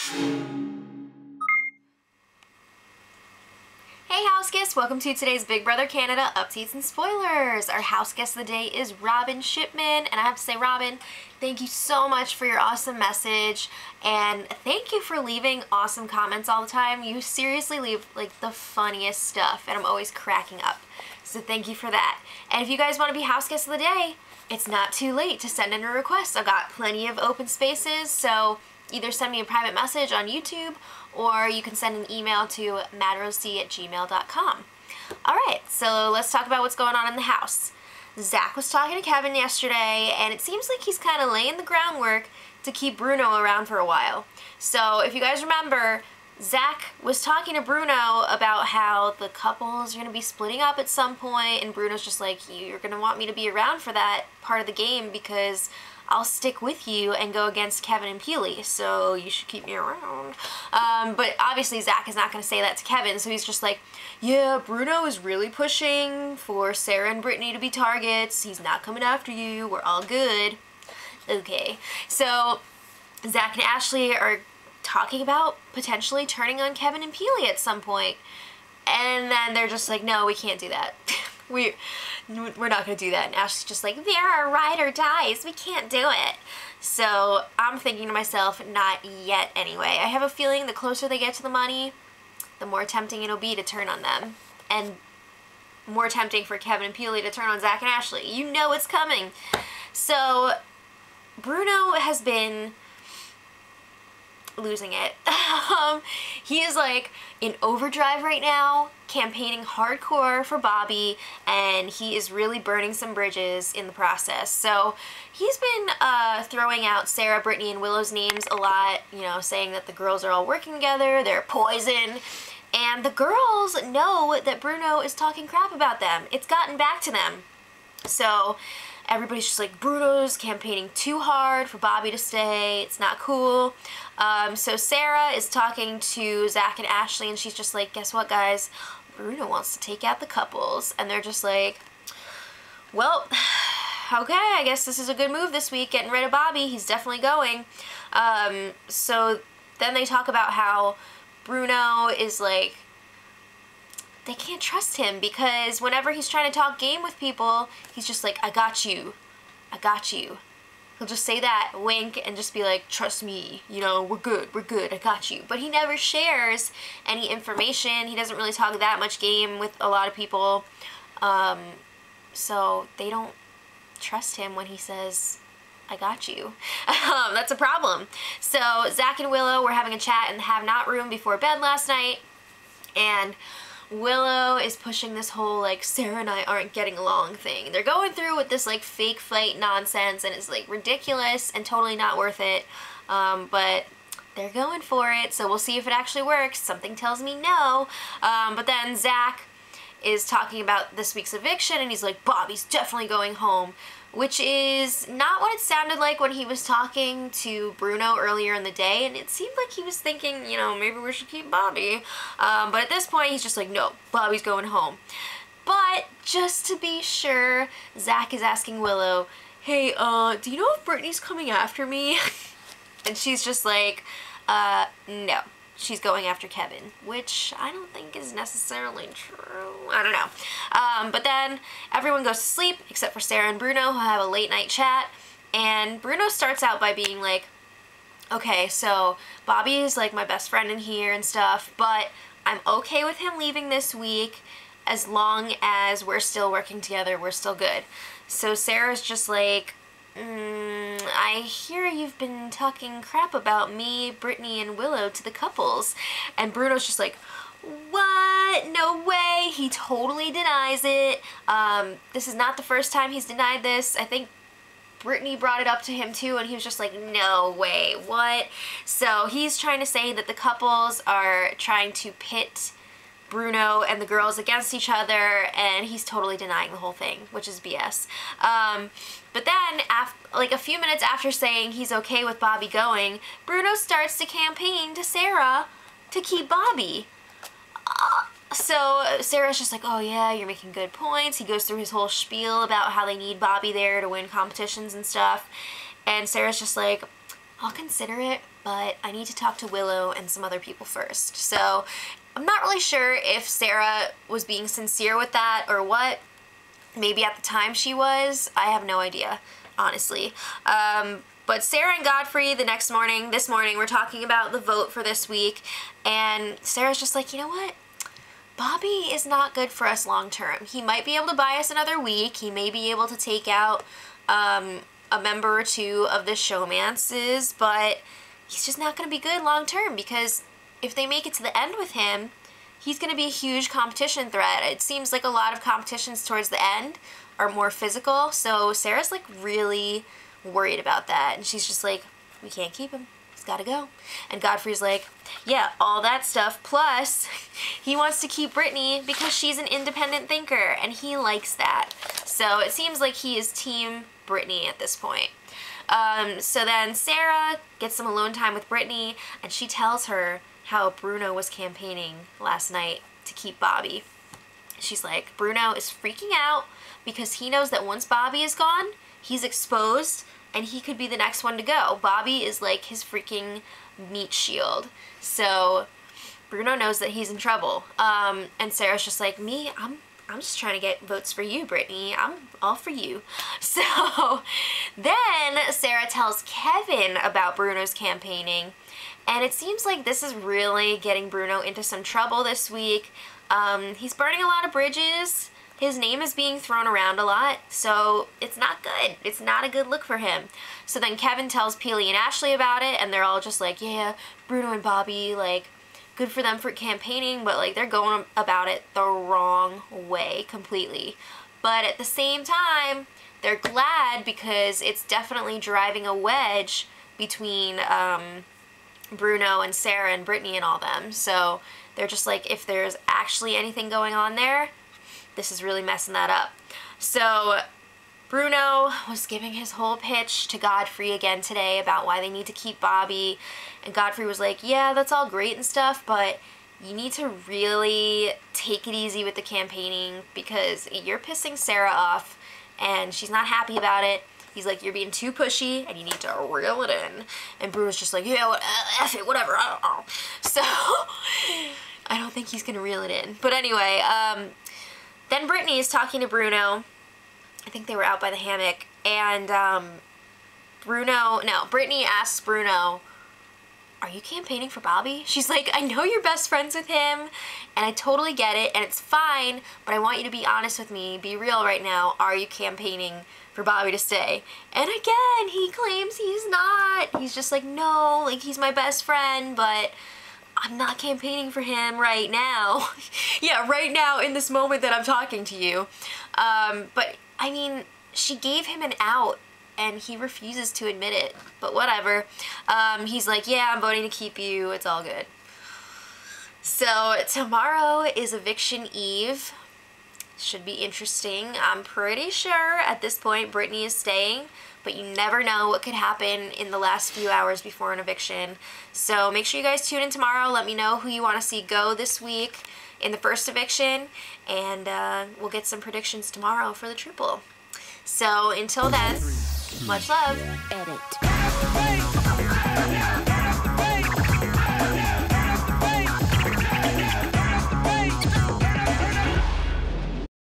Hey house guests, welcome to today's Big Brother Canada updates and spoilers. Our house guest of the day is Robin Shipman, and I have to say, Robin, thank you so much for your awesome message, and thank you for leaving awesome comments all the time. You seriously leave like the funniest stuff, and I'm always cracking up. So thank you for that. And if you guys want to be house guest of the day, it's not too late to send in a request. I've got plenty of open spaces, so either send me a private message on YouTube or you can send an email to madrosed@gmail.com. Alright, so let's talk about what's going on in the house. Zach was talking to Kevin yesterday, and it seems like he's kind of laying the groundwork to keep Bruno around for a while. So if you guys remember, Zach was talking to Bruno about how the couples are going to be splitting up at some point, and Bruno's just like, you're going to want me to be around for that part of the game because I'll stick with you and go against Kevin and Peely, so you should keep me around. But obviously Zach is not going to say that to Kevin, so he's just like, yeah, Bruno is really pushing for Sarah and Brittany to be targets. He's not coming after you. We're all good. Okay, so Zach and Ashley are talking about potentially turning on Kevin and Peely at some point, and then they're just like, no, we can't do that. We're not going to do that. And Ashley's just like, they're our ride or dies. We can't do it. So I'm thinking to myself, not yet anyway. I have a feeling the closer they get to the money, the more tempting it'll be to turn on them. And more tempting for Kevin and Peely to turn on Zach and Ashley. You know it's coming. So Bruno has been losing it. He is like in overdrive right now, campaigning hardcore for Bobby, and he is really burning some bridges in the process. So he's been throwing out Sarah, Brittany, and Willow's names a lot, you know, saying that the girls are all working together, they're poison, and the girls know that Bruno is talking crap about them. It's gotten back to them. So everybody's just like, Bruno's campaigning too hard for Bobby to stay. It's not cool. So Sarah is talking to Zach and Ashley, and she's just like, guess what, guys? Bruno wants to take out the couples. And they're just like, well, okay, I guess this is a good move this week, getting rid of Bobby. He's definitely going. So then they talk about how Bruno is like, they can't trust him because whenever he's trying to talk game with people, he's just like, I got you. I got you. He'll just say that, wink, and just be like, trust me, you know, we're good, I got you. But he never shares any information. He doesn't really talk that much game with a lot of people. So they don't trust him when he says, I got you. That's a problem. So Zach and Willow were having a chat in the have-not room before bed last night, and Willow is pushing this whole, like, Sarah and I aren't getting along thing. They're going through with this, like, fake fight nonsense, and it's, like, ridiculous and totally not worth it. But they're going for it, so we'll see if it actually works. Something tells me no. But then Zach is talking about this week's eviction, and he's like, Bobby's definitely going home, which is not what it sounded like when he was talking to Bruno earlier in the day, and it seemed like he was thinking, you know, maybe we should keep Bobby. But at this point, he's just like, no, Bobby's going home. But just to be sure, Zach is asking Willow, hey, do you know if Brittany's coming after me? And she's just like, no. She's going after Kevin, which I don't think is necessarily true. I don't know. But then everyone goes to sleep except for Sarah and Bruno, who have a late night chat. And Bruno starts out by being like, okay, so Bobby is like my best friend in here and stuff, but I'm okay with him leaving this week as long as we're still working together, we're still good. So Sarah's just like, I hear you've been talking crap about me, Brittany, and Willow to the couples. And Bruno's just like, what? No way. He totally denies it. This is not the first time he's denied this. I think Brittany brought it up to him too, and he was just like, no way, what? So he's trying to say that the couples are trying to pit Bruno and the girls against each other, and he's totally denying the whole thing, which is BS. But then, like a few minutes after saying he's okay with Bobby going, Bruno starts to campaign to Sarah to keep Bobby. So Sarah's just like, oh yeah, you're making good points. He goes through his whole spiel about how they need Bobby there to win competitions and stuff. And Sarah's just like, I'll consider it, but I need to talk to Willow and some other people first. So I'm not really sure if Sarah was being sincere with that or what. Maybe at the time she was. I have no idea, honestly. But Sarah and Godfrey this morning, we're talking about the vote for this week, and Sarah's just like, you know what? Bobby is not good for us long term. He might be able to buy us another week. He may be able to take out a member or two of the showmances, but he's just not going to be good long term, because if they make it to the end with him, he's going to be a huge competition threat. It seems like a lot of competitions towards the end are more physical, so Sarah's like really worried about that, and she's just like, we can't keep him. He's got to go. And Godfrey's like, yeah, all that stuff, plus he wants to keep Brittany because she's an independent thinker, and he likes that. So it seems like he is team Brittany at this point. So then Sarah gets some alone time with Brittany, and she tells her how Bruno was campaigning last night to keep Bobby. She's like, Bruno is freaking out because he knows that once Bobby is gone, he's exposed and he could be the next one to go. Bobby is like his freaking meat shield. So Bruno knows that he's in trouble. And Sarah's just like, I'm just trying to get votes for you, Brittany. I'm all for you. So then Sarah tells Kevin about Bruno's campaigning, and it seems like this is really getting Bruno into some trouble this week. He's burning a lot of bridges. His name is being thrown around a lot, so it's not good. It's not a good look for him. So then Kevin tells Peely and Ashley about it, and they're all just like, yeah, Bruno and Bobby, like, good for them for campaigning, but like they're going about it the wrong way completely. But at the same time, they're glad because it's definitely driving a wedge between Bruno and Sarah and Brittany and all them. So they're just like, if there's actually anything going on there, this is really messing that up. So Bruno was giving his whole pitch to Godfrey again today about why they need to keep Bobby, and Godfrey was like, yeah, that's all great and stuff, but you need to really take it easy with the campaigning because you're pissing Sarah off and she's not happy about it. He's like, you're being too pushy and you need to reel it in. And Bruno's just like, yeah, F it, whatever, I don't know. So I don't think he's gonna reel it in. But anyway, then Brittany is talking to Bruno. I think they were out by the hammock, and Brittany asks Bruno, are you campaigning for Bobby? She's like, I know you're best friends with him, and I totally get it, and it's fine, but I want you to be honest with me, be real right now. Are you campaigning for Bobby to stay? And again, he claims he's not. He's just like, no, like, he's my best friend, but I'm not campaigning for him right now. Yeah, right now in this moment that I'm talking to you. But I mean, she gave him an out and he refuses to admit it, but whatever. He's like, yeah, I'm voting to keep you. It's all good. So tomorrow is eviction eve. Should be interesting. I'm pretty sure at this point Brittany is staying, but you never know what could happen in the last few hours before an eviction. So make sure you guys tune in tomorrow. Let me know who you want to see go this week in the first eviction, and we'll get some predictions tomorrow for the triple. So until then, much love. Edit.